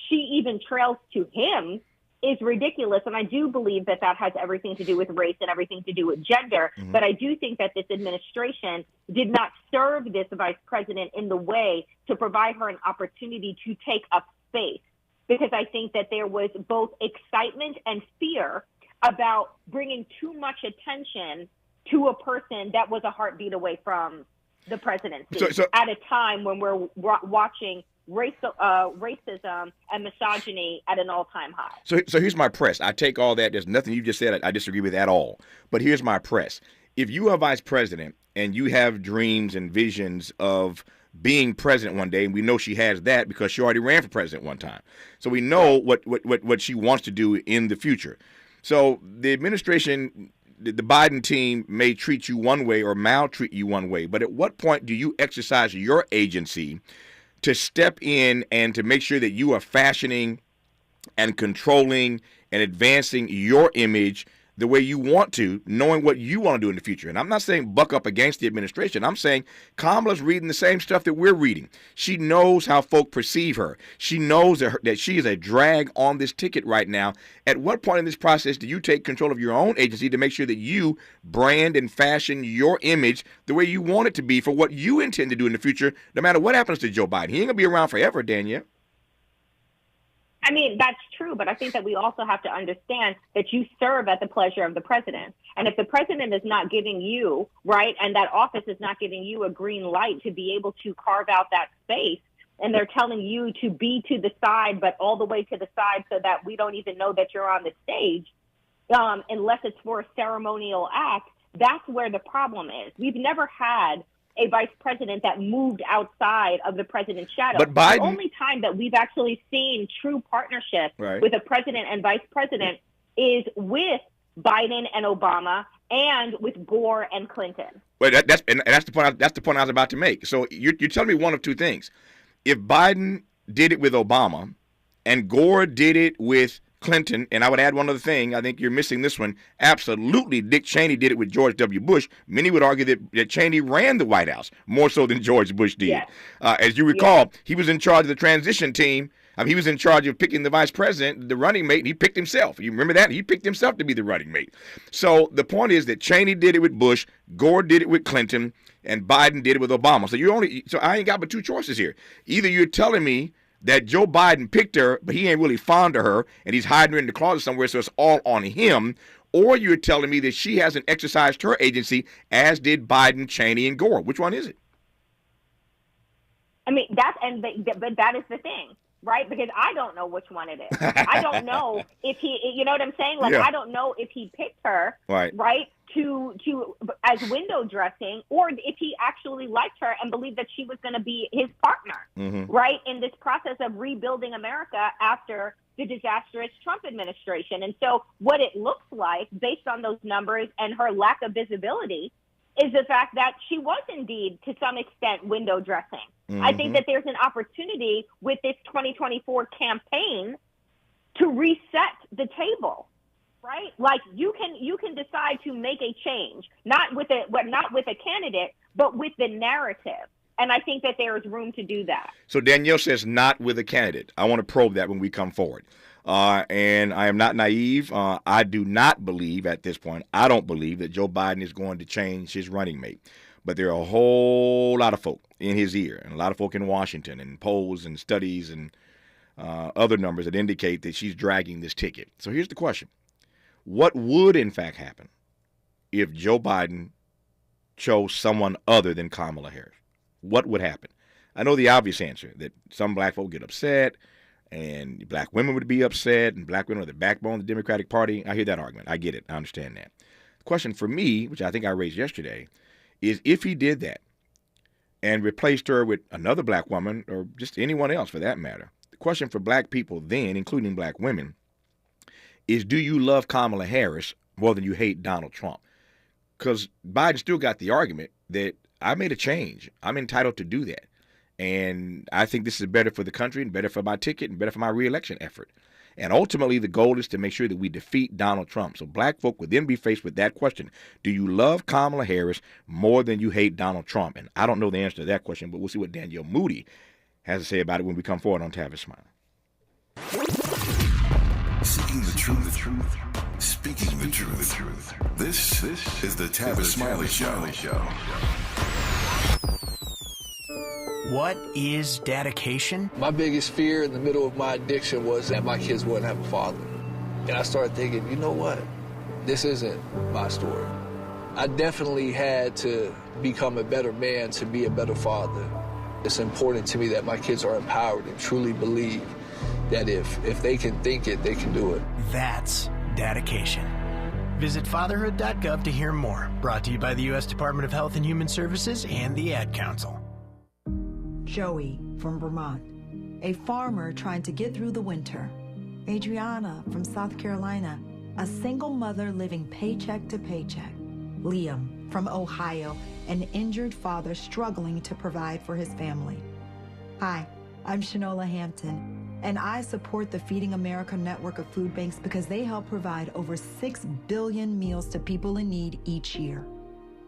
she even trails to him is ridiculous. And I do believe that has everything to do with race and everything to do with gender. Mm-hmm. But I do think that this administration did not serve this vice president in the way to provide her an opportunity to take up space. Because I think that there was both excitement and fear about bringing too much attention to a person that was a heartbeat away from the presidency at a time when we're watching racism and misogyny at an all-time high. So here's my press. I take all that. There's nothing you just said I disagree with at all. But here's my press. If you are vice president and you have dreams and visions of being president one day, and we know she has that because she already ran for president one time. So we know what she wants to do in the future. So the administration the Biden team may treat you one way or maltreat you one way, but at what point do you exercise your agency to step in and to make sure that you are fashioning and controlling and advancing your image the way you want to, knowing what you want to do in the future? And I'm not saying buck up against the administration. I'm saying Kamala's reading the same stuff that we're reading. She knows how folk perceive her. She knows that she is a drag on this ticket right now. At what point in this process do you take control of your own agency to make sure that you brand and fashion your image the way you want it to be for what you intend to do in the future, no matter what happens to Joe Biden? He ain't going to be around forever, Danielle. I mean, that's true, but I think that we also have to understand that you serve at the pleasure of the president. And if the president is not giving you, right, and that office is not giving you a green light to be able to carve out that space, and they're telling you to be to the side, but all the way to the side so that we don't even know that you're on the stage, unless it's for a ceremonial act, that's where the problem is. We've never had a vice president that moved outside of the president's shadow. But Biden, the only time that we've actually seen true partnership right, with a president and vice president is with Biden and Obama and with Gore and Clinton. Well, that's the point. That's the point I was about to make. So you're telling me one of two things. If Biden did it with Obama and Gore did it with Clinton, and I would add one other thing, I think you're missing this one. Absolutely, Dick Cheney did it with George W. Bush. Many would argue that Cheney ran the White House more so than George Bush did. Yes. As you recall, he was in charge of the transition team. I mean, he was in charge of picking the vice president, the running mate, and he picked himself. You remember that? He picked himself to be the running mate. So the point is that Cheney did it with Bush, Gore did it with Clinton, and Biden did it with Obama. So I ain't got but two choices here. Either you're telling me that Joe Biden picked her, but he ain't really fond of her, and he's hiding her in the closet somewhere, so it's all on him, or you're telling me that she hasn't exercised her agency, as did Biden, Cheney, and Gore. Which one is it? I mean, but that is the thing, right? Because I don't know which one it is. I don't know if he, you know what I'm saying? Like, yeah. I don't know if he picked her, right? To as window dressing, or if he actually liked her and believed that she was going to be his partner, right, in this process of rebuilding America after the disastrous Trump administration. And so what it looks like, based on those numbers and her lack of visibility, is the fact that she was indeed, to some extent, window dressing. I think that there's an opportunity with this 2024 campaign to reset the table. Right? Like you can decide to make a change, not with a candidate, but with the narrative. And I think that there is room to do that. So Danielle says not with a candidate. I want to probe that when we come forward. And I am not naive. I do not believe at this point, I don't believe that Joe Biden is going to change his running mate. But there are a whole lot of folk in his ear, and a lot of folk in Washington, and polls and studies and other numbers that indicate that she's dragging this ticket. So here's the question. What would, in fact, happen if Joe Biden chose someone other than Kamala Harris? What would happen? I know the obvious answer, that some black folk get upset, and black women would be upset, and black women are the backbone of the Democratic Party. I hear that argument. I get it. I understand that. The question for me, which I think I raised yesterday, is if he did that and replaced her with another black woman, or just anyone else for that matter, the question for black people then, including black women, is do you love Kamala Harris more than you hate Donald Trump? Because Biden still got the argument that I made a change. I'm entitled to do that. And I think this is better for the country and better for my ticket and better for my reelection effort. And ultimately, the goal is to make sure that we defeat Donald Trump. So black folk would then be faced with that question. Do you love Kamala Harris more than you hate Donald Trump? And I don't know the answer to that question, but we'll see what Danielle Moody has to say about it when we come forward on Tavis Smiley. Seeking the truth, speaking the truth. This is the Tavis Smiley Show. What is dedication? My biggest fear in the middle of my addiction was that my kids wouldn't have a father. And I started thinking, you know what? This isn't my story. I definitely had to become a better man to be a better father. It's important to me that my kids are empowered and truly believe that if they can think it, they can do it. That's dedication. Visit fatherhood.gov to hear more. Brought to you by the U.S. Department of Health and Human Services and the Ad Council. Joey from Vermont, a farmer trying to get through the winter. Adriana from South Carolina, a single mother living paycheck to paycheck. Liam from Ohio, an injured father struggling to provide for his family. Hi, I'm Shanola Hampton, and I support the Feeding America network of food banks because they help provide over 6 billion meals to people in need each year.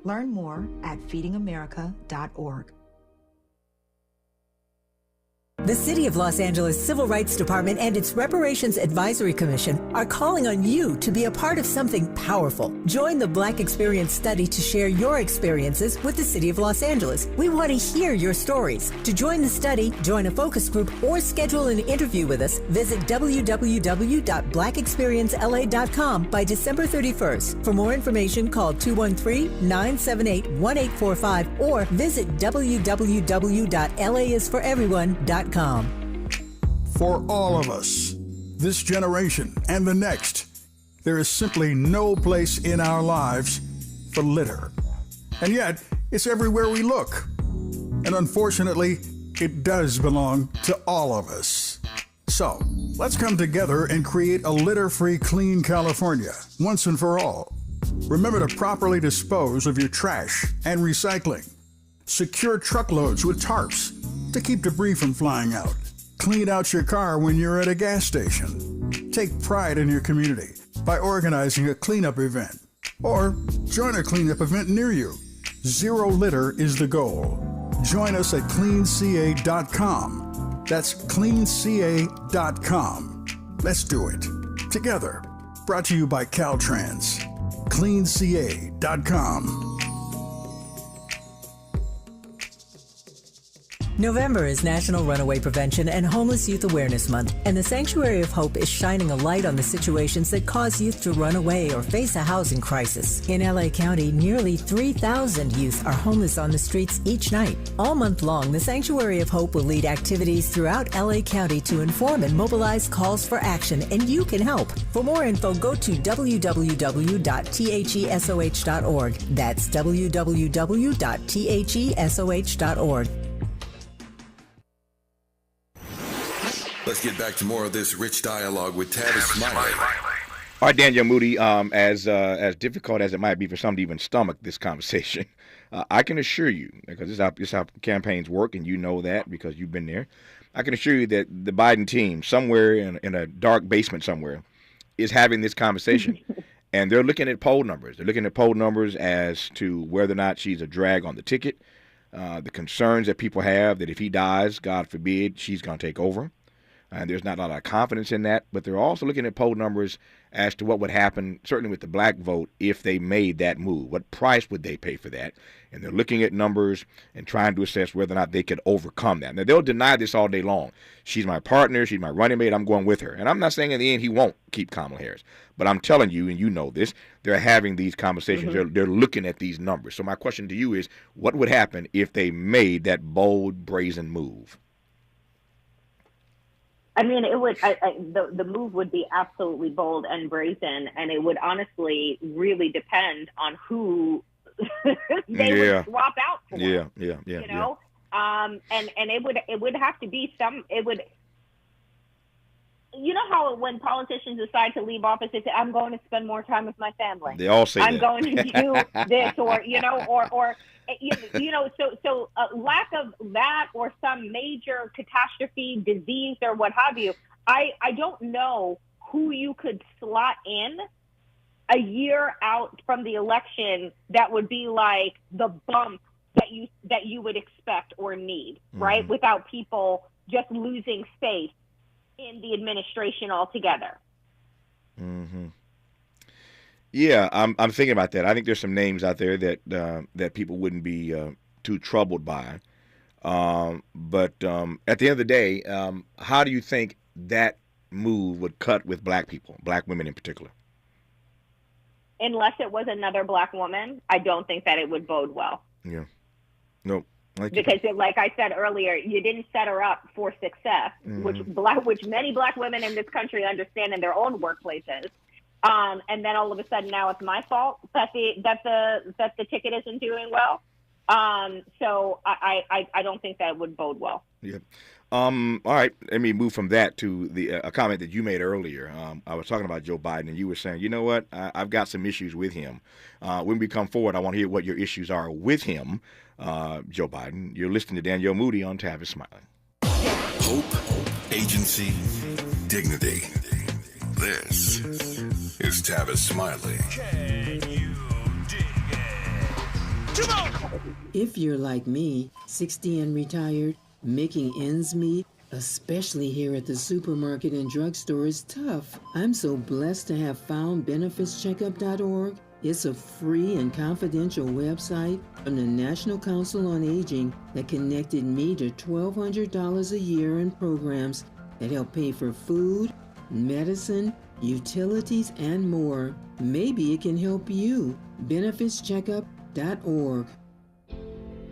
Learn more at feedingamerica.org. The City of Los Angeles Civil Rights Department and its Reparations Advisory Commission are calling on you to be a part of something powerful. Join the Black Experience Study to share your experiences with the City of Los Angeles. We want to hear your stories. To join the study, join a focus group, or schedule an interview with us, visit www.blackexperiencela.com by December 31st. For more information, call 213-978-1845 or visit www.laisforeveryone.com. For all of us, this generation and the next, there is simply no place in our lives for litter. And yet, it's everywhere we look. And unfortunately, it does belong to all of us. So, let's come together and create a litter-free, clean California, once and for all. Remember to properly dispose of your trash and recycling. Secure truckloads with tarps to keep debris from flying out. Clean out your car when you're at a gas station. Take pride in your community by organizing a cleanup event. Or join a cleanup event near you. Zero litter is the goal. Join us at cleanca.com. That's cleanca.com. Let's do it. Together. Brought to you by Caltrans. cleanca.com. November is National Runaway Prevention and Homeless Youth Awareness Month, and the Sanctuary of Hope is shining a light on the situations that cause youth to run away or face a housing crisis. In LA County, nearly 3,000 youth are homeless on the streets each night. All month long, the Sanctuary of Hope will lead activities throughout LA County to inform and mobilize calls for action, and you can help. For more info, go to www.thesoh.org. That's www.thesoh.org. Let's get back to more of this rich dialogue with Tavis Smiley. All right, Danielle Moody, as difficult as it might be for some to even stomach this conversation, I can assure you, because this is how campaigns work, and you know that because you've been there, I can assure you that the Biden team, somewhere in a dark basement somewhere, is having this conversation. And they're looking at poll numbers. They're looking at poll numbers as to whether or not she's a drag on the ticket, the concerns that people have that if he dies, God forbid, she's going to take over. And there's not a lot of confidence in that. But they're also looking at poll numbers as to what would happen, certainly with the black vote, if they made that move. What price would they pay for that? And they're looking at numbers and trying to assess whether or not they could overcome that. Now, they'll deny this all day long. She's my partner. She's my running mate. I'm going with her. And I'm not saying in the end he won't keep Kamala Harris. But I'm telling you, and you know this, they're having these conversations. Mm-hmm. They're looking at these numbers. So my question to you is, what would happen if they made that bold, brazen move? I mean, it would. The move would be absolutely bold and brazen, and it would honestly really depend on who they would swap out for. Yeah. You know, and it would have to be some. It would. You know how when politicians decide to leave office, they say, "I'm going to spend more time with my family." They all say I'm that. going to do this, or So lack of that or some major catastrophe, disease, or what have you. I don't know who you could slot in a year out from the election that would be like the bump that you would expect or need, right? Without people just losing faith in the administration altogether. Mm-hmm. Yeah, I'm thinking about that. I think there's some names out there that people wouldn't be too troubled by. But at the end of the day, how do you think that move would cut with black people, black women in particular? Unless it was another black woman, I don't think that it would bode well. Yeah. Nope. Because, like I said earlier, you didn't set her up for success, which many black women in this country understand in their own workplaces. And then all of a sudden now it's my fault that the ticket isn't doing well. So I don't think that would bode well. Yeah. All right. Let me move from that to the a comment that you made earlier. I was talking about Joe Biden, and you were saying, you know what? I've got some issues with him. When we come forward, I want to hear what your issues are with him, Joe Biden. You're listening to Danielle Moody on Tavis Smiley. Hope, agency, dignity. This is Tavis Smiley. If you're like me, 60 and retired, making ends meet, especially here at the supermarket and drugstore, is tough. I'm so blessed to have found benefitscheckup.org. It's a free and confidential website from the National Council on Aging that connected me to $1,200 a year in programs that help pay for food, medicine, utilities, and more. Maybe it can help you. benefitscheckup.org.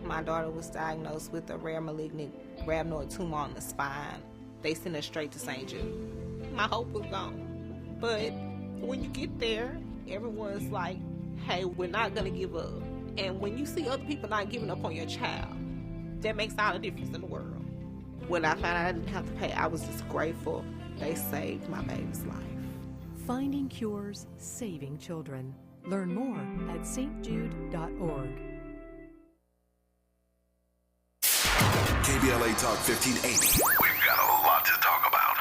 My daughter was diagnosed with a rare malignant rhabdoid tumor on the spine. They sent her straight to St. Jude. My hope was gone. But when you get there, everyone's like, hey, we're not going to give up. And when you see other people not giving up on your child, that makes all the difference in the world. When I found out I didn't have to pay, I was just grateful. They saved my baby's life. Finding cures, saving children. Learn more at stjude.org. KBLA Talk 1580. We've got a lot to talk about.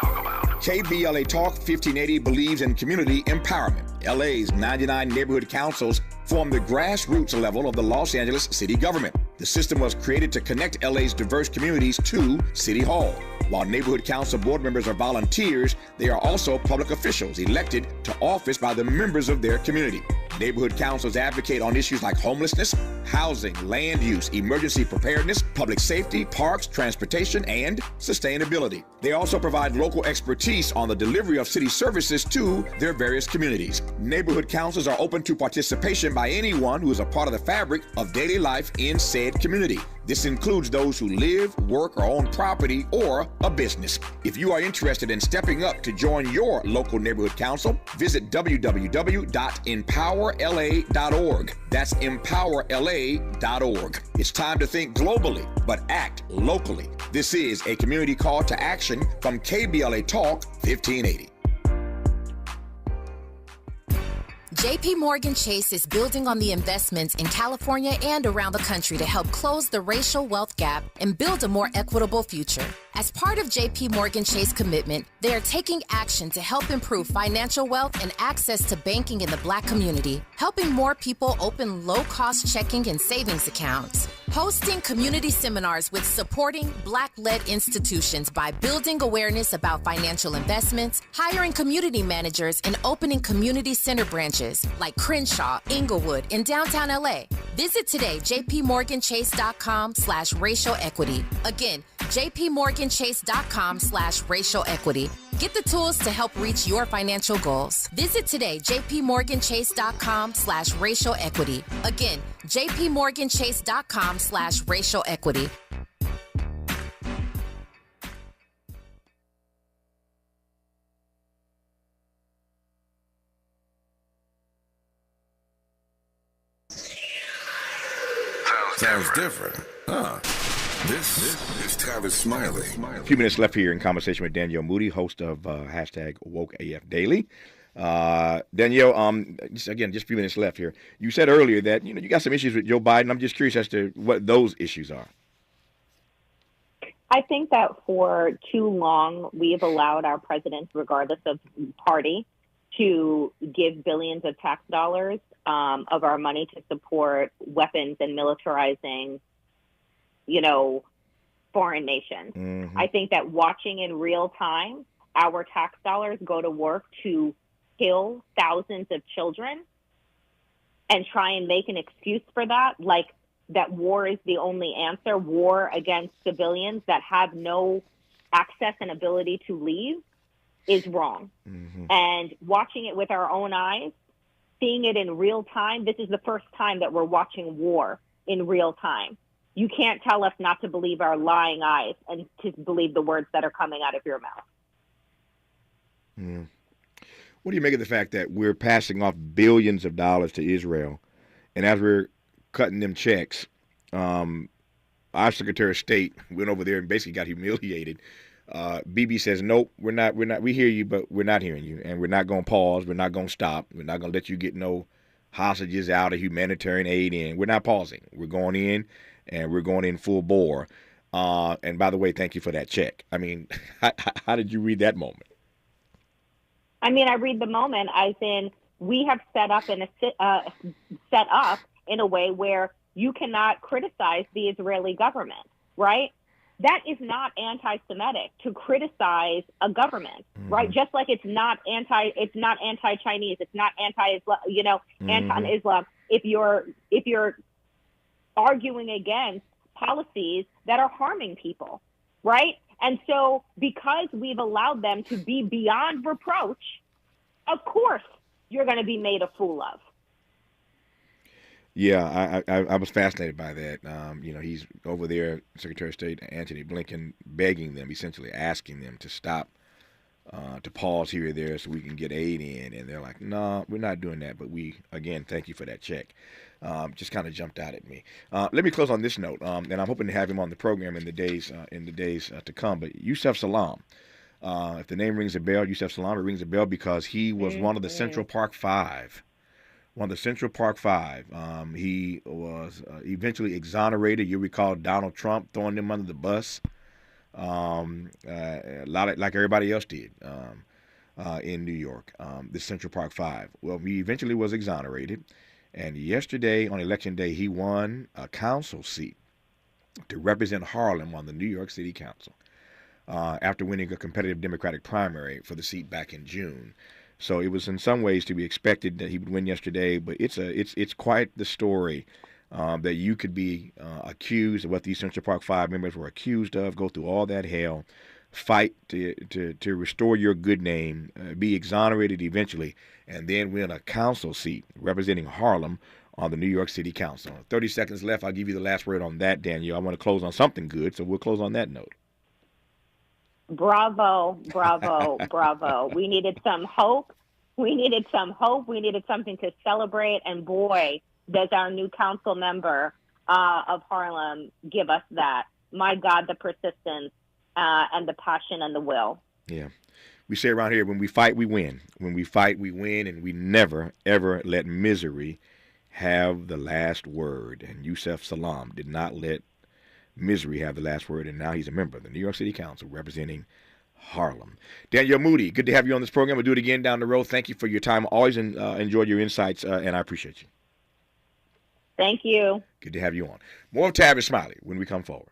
KBLA Talk 1580 believes in community empowerment. LA's 99 neighborhood councils form the grassroots level of the Los Angeles city government. The system was created to connect LA's diverse communities to City Hall. While neighborhood council board members are volunteers, they are also public officials elected to office by the members of their community. Neighborhood councils advocate on issues like homelessness, housing, land use, emergency preparedness, public safety, parks, transportation, and sustainability. They also provide local expertise on the delivery of city services to their various communities. Neighborhood councils are open to participation by anyone who is a part of the fabric of daily life in said community. This includes those who live, work, or own property or a business. If you are interested in stepping up to join your local neighborhood council, visit www.empowerla.org. That's empowerla.org. It's time to think globally, but act locally. This is a community call to action from KBLA Talk 1580. JP Morgan Chase is building on the investments in California and around the country to help close the racial wealth gap and build a more equitable future. As part of JP Morgan Chase commitment, they are taking action to help improve financial wealth and access to banking in the Black community, helping more people open low-cost checking and savings accounts, hosting community seminars with supporting Black-led institutions by building awareness about financial investments, hiring community managers, and opening community center branches like Crenshaw, Inglewood, and downtown LA. Visit today, jpmorganchase.com/racial equity. Again, jpmorganchase.com/racial equity. Get the tools to help reach your financial goals. Visit today, jpmorganchase.com/racial equity. Again, jpmorganchase.com/racial equity. Sounds different, huh? This is Tavis Smiley. A few minutes left here in conversation with Danielle Moody, host of hashtag WokeAF Daily. Danielle, just a few minutes left here. You said earlier that you got some issues with Joe Biden. I'm just curious as to what those issues are. I think that for too long we have allowed our president, regardless of party, to give billions of tax dollars of our money to support weapons and militarizing, foreign nations. Mm-hmm. I think that watching in real time our tax dollars go to work to kill thousands of children and try and make an excuse for that, like that war is the only answer, war against civilians that have no access and ability to leave, is wrong. Mm-hmm. And watching it with our own eyes, seeing it in real time, this is the first time that we're watching war in real time. You can't tell us not to believe our lying eyes and to believe the words that are coming out of your mouth. Mm. What do you make of the fact that we're passing off billions of dollars to Israel, and as we're cutting them checks, our Secretary of State went over there and basically got humiliated. BB says, nope, we're not. We hear you, but we're not hearing you, and we're not going to pause. We're not going to stop. We're not going to let you get no hostages out of humanitarian aid in. We're not pausing. We're going in, and we're going in full bore. And by the way, thank you for that check. I mean, how did you read that moment? I mean, I read the moment as in we have set up in a way where you cannot criticize the Israeli government, right? That is not anti-Semitic to criticize a government, right? Just like it's not anti-Chinese, it's not anti-Islam, anti-Islam. If you're arguing against policies that are harming people, right? And so because we've allowed them to be beyond reproach, of course you're going to be made a fool of. Yeah, I was fascinated by that. He's over there, Secretary of State Antony Blinken, begging them, essentially asking them to stop, to pause here or there so we can get aid in. And they're like, no, we're not doing that. But again, thank you for that check. Just kind of jumped out at me. Let me close on this note, and I'm hoping to have him on the program in the days to come. But Yusef Salaam, if the name rings a bell, Yusef Salaam, it rings a bell because he was one of the Central Park Five. He was eventually exonerated. You recall Donald Trump throwing them under the bus, a lot like everybody else did in New York. The Central Park Five. Well, he eventually was exonerated, and yesterday on Election Day, he won a council seat to represent Harlem on the New York City Council after winning a competitive Democratic primary for the seat back in June. So it was in some ways to be expected that he would win yesterday, but it's quite the story that you could be accused of what these Central Park Five members were accused of, go through all that hell, fight to restore your good name, be exonerated eventually, and then win a council seat representing Harlem on the New York City Council. 30 seconds left. I'll give you the last word on that, Daniel. I want to close on something good, so we'll close on that note. Bravo, bravo, bravo. We needed some hope. We needed something to celebrate. And boy, does our new council member of Harlem give us that. My God, the persistence and the passion and the will. Yeah. We say around here, when we fight, we win. When we fight, we win. And we never, ever let misery have the last word. And Yusef Salaam did not let misery have the last word, and now he's a member of the New York City Council representing Harlem. Danielle Moody, good to have you on this program. We'll do it again down the road. Thank you for your time. Always enjoyed your insights, and I appreciate you. Thank you. Good to have you on. More of Tavis Smiley when we come forward.